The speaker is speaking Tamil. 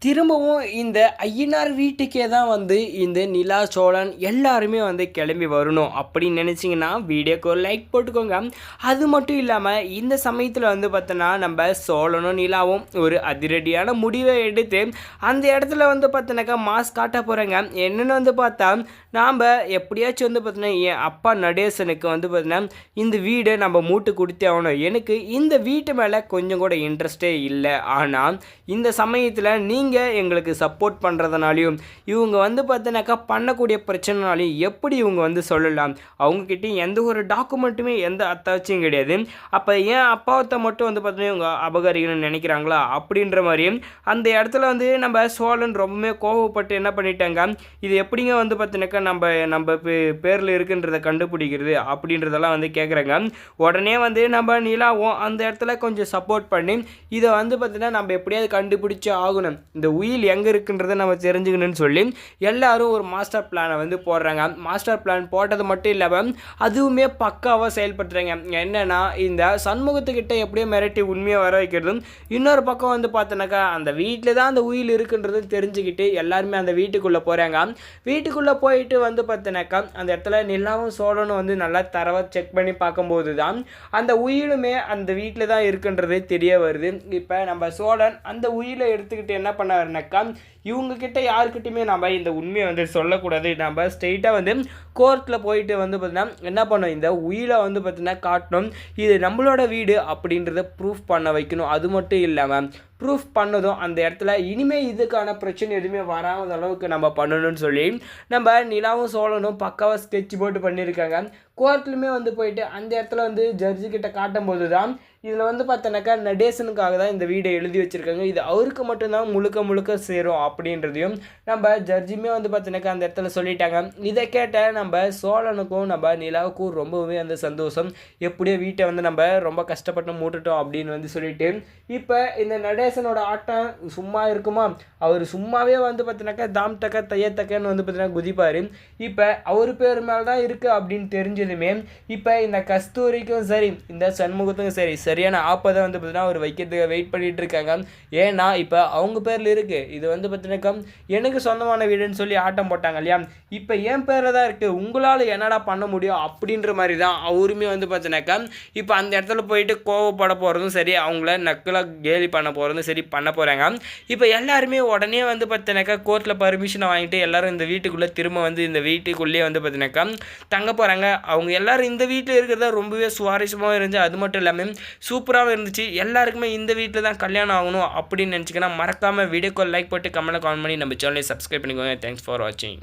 திரும்பவும் இந்த ஐயனார் வீட்டுக்கே தான் வந்து இந்த நிலா சோழன் எல்லாருமே வந்து கிளம்பி வரணும் அப்படின்னு நினச்சிங்கன்னா வீடியோக்கு ஒரு லைக் போட்டுக்கோங்க. அது மட்டும் இல்லாமல் இந்த சமயத்தில் வந்து பார்த்தோன்னா நம்ம சோழனும் நிலாவும் ஒரு அதிரடியான முடிவை எடுத்து அந்த இடத்துல வந்து பார்த்தோன்னாக்கா மாஸ் காட்ட போகிறாங்க. என்னென்னு வந்து பார்த்தா நாம் எப்படியாச்சும் வந்து பார்த்தோன்னா என் அப்பா நடேசனுக்கு வந்து பார்த்தோன்னா இந்த வீடை நம்ம மூட்டு கொடுத்தே ஆகணும். எனக்கு இந்த வீட்டு மேலே கொஞ்சம் கூட இன்ட்ரெஸ்டே இல்லை. ஆனால் இந்த சமயத்தில் நீங்கள் எங்களுக்கு சப்போர்ட் பண்ணுறதுனாலையும் இவங்க வந்து பார்த்தோன்னாக்கா பண்ணக்கூடிய பிரச்சனைனாலையும் எப்படி இவங்க வந்து சொல்லலாம்? அவங்கக்கிட்டையும் எந்த ஒரு டாக்குமெண்ட்டுமே எந்த அத்தாச்சியும் கிடையாது. அப்போ ஏன் அப்பாவத்தை மட்டும் வந்து பார்த்தோன்னா இவங்க அபகரிக்கணும்னு நினைக்கிறாங்களா அப்படின்ற மாதிரியும் அந்த இடத்துல வந்து நம்ம சோழன் ரொம்பவே கோவப்பட்டு என்ன பண்ணிட்டாங்க, இது எப்படிங்க வந்து பார்த்தோன்னாக்கா நம்ம பேரில் இருக்குன்றதை கண்டுபிடிக்கிறது அப்படின்றதெல்லாம் வந்து கேட்குறாங்க. உடனே வந்து நம்ம நிலாவும் அந்த இடத்துல கொஞ்சம் சப்போர்ட் பண்ணி இதை வந்து பார்த்தீங்கன்னா நம்ம எப்படியாவது கண்டுபிடிச்சி ஆகணும், இந்த உயில் எங்கே இருக்குன்றதை நம்ம தெரிஞ்சுக்கணும்னு சொல்லி எல்லாரும் ஒரு மாஸ்டர் பிளானை வந்து போடுறாங்க. மாஸ்டர் பிளான் போட்டது மட்டும் இல்லாமல் அதுவுமே பக்காவாக செயல்படுத்துகிறாங்க. என்னென்னா இந்த சண்முகத்துக்கிட்ட எப்படியோ மிரட்டி உண்மையை வர வைக்கிறதும், இன்னொரு பக்கம் வந்து பார்த்தோன்னாக்கா அந்த வீட்டில் தான் அந்த உயில் இருக்குன்றது தெரிஞ்சுக்கிட்டு எல்லாருமே அந்த வீட்டுக்குள்ளே போகிறாங்க. வீட்டுக்குள்ளே போயிட்டு வந்து பார்த்தோன்னாக்கா அந்த இடத்துல நிலாவும் சோழனும் வந்து நல்லா தரவாக செக் பண்ணி பார்க்கும்போது தான் அந்த உயிலுமே அந்த வீட்டில் தான் இருக்குன்றது தெரிய வருது. இப்போ நம்ம சோழன் அந்த உயிலை எடுத்துக்கிட்டு என்ன பண்ணாருனாக்கா இவங்கக்கிட்ட யாருக்கிட்டையுமே நம்ம இந்த உண்மையை வந்து சொல்லக்கூடாது, நம்ம ஸ்ட்ரெயிட்டாக வந்து கோர்ட்டில் போயிட்டு வந்து பார்த்தீங்கன்னா என்ன பண்ணோம், இந்த உயிலை வந்து பார்த்தீங்கன்னா காட்டணும், இது நம்மளோட வீடு அப்படின்றத ப்ரூஃப் பண்ண வைக்கணும். அது மட்டும் இல்லாமல் ப்ரூஃப் பண்ணதும் அந்த இடத்துல இனிமேல் இதுக்கான பிரச்சனை எதுவுமே வராத அளவுக்கு நம்ம பண்ணணும்னு சொல்லி நம்ம நிலாவும் சோழனும் பக்காவாக ஸ்கெட்ச் போட்டு பண்ணியிருக்காங்க. கோர்ட்லையுமே வந்து போயிட்டு அந்த இடத்துல வந்து ஜட்ஜுக்கிட்ட காட்டும் போது தான் இதில் வந்து பார்த்தோன்னாக்கா நடேசனுக்காக தான் இந்த வீடை எழுதி வச்சுருக்காங்க, இது அவருக்கு மட்டும்தான் முழுக்க சேரும் அப்படின்றதையும் நம்ம ஜட்ஜுமே வந்து பார்த்தோன்னாக்கா அந்த இடத்துல சொல்லிட்டாங்க. இதை கேட்ட நம்ம சோழனுக்கும் நம்ம நிலாவுக்கும் ரொம்பவே அந்த சந்தோஷம், எப்படியோ வீட்டை வந்து நம்ம ரொம்ப கஷ்டப்பட்டு மூட்டுட்டோம் அப்படின்னு வந்து சொல்லிட்டு இப்போ இந்த நடேசனோட ஆட்டம் சும்மா இருக்குமா, அவர் சும்மாவே வந்து பார்த்தோன்னாக்கா தாம் தக்க தையத்தக்கன்னு வந்து பார்த்தீங்கன்னா குதிப்பார். இப்போ அவர் பேர் மேலே தான் இருக்குது அப்படின்னு தெரிஞ்சதுமே இப்போ இந்த கஸ்தூரிக்கும் சரி இந்த சண்முகத்துக்கும் சரி சரியான ஆப்பதை வந்து பார்த்தீங்கன்னா அவர் வைக்கிறதுக்கு வெயிட் பண்ணிகிட்டு இருக்காங்க. ஏன்னா இப்போ அவங்க பேரில் இருக்குது, இது வந்து பார்த்தீங்கன்னாக்கா எனக்கு சொந்தமான வீடுன்னு சொல்லி ஆட்டம் போட்டாங்க இல்லையா, இப்போ என் பேரில் தான் இருக்குது, உங்களால் என்னடா பண்ண முடியும் அப்படின்ற மாதிரி தான் அவருமே வந்து பார்த்தீங்கன்னாக்கா இப்போ அந்த இடத்துல போயிட்டு கோவப்பட போகிறதும் சரி அவங்கள நக்கலாக கேலி பண்ண போகிறதும் சரி பண்ண போகிறாங்க. இப்போ எல்லாருமே உடனே வந்து பார்த்தீங்கன்னாக்கா கோர்ட்டில் பர்மிஷனை வாங்கிட்டு எல்லாரும் இந்த வீட்டுக்குள்ளே திரும்ப வந்து இந்த வீட்டுக்குள்ளேயே வந்து பார்த்தீங்கன்னாக்கா தங்க போகிறாங்க. அவங்க எல்லோரும் இந்த வீட்டில் இருக்கிறதா ரொம்பவே சுவாரஸ்யமாக இருந்துச்சு, அது மட்டும் இல்லாமல் சூப்பராகவும் இருந்துச்சு. எல்லாருக்குமே இந்த வீட்டில் தான் கல்யாணம் ஆகணும் அப்படின்னு நினச்சிங்கன்னா மறக்காமல் வீடியோக்கு லைக் போட்டு கமெண்ட்டில் கமெண்ட் பண்ணி நம்ம சேனலை சப்ஸ்கிரைப் பண்ணிக்கோங்க. தேங்க்ஸ் ஃபார் வாட்சிங்.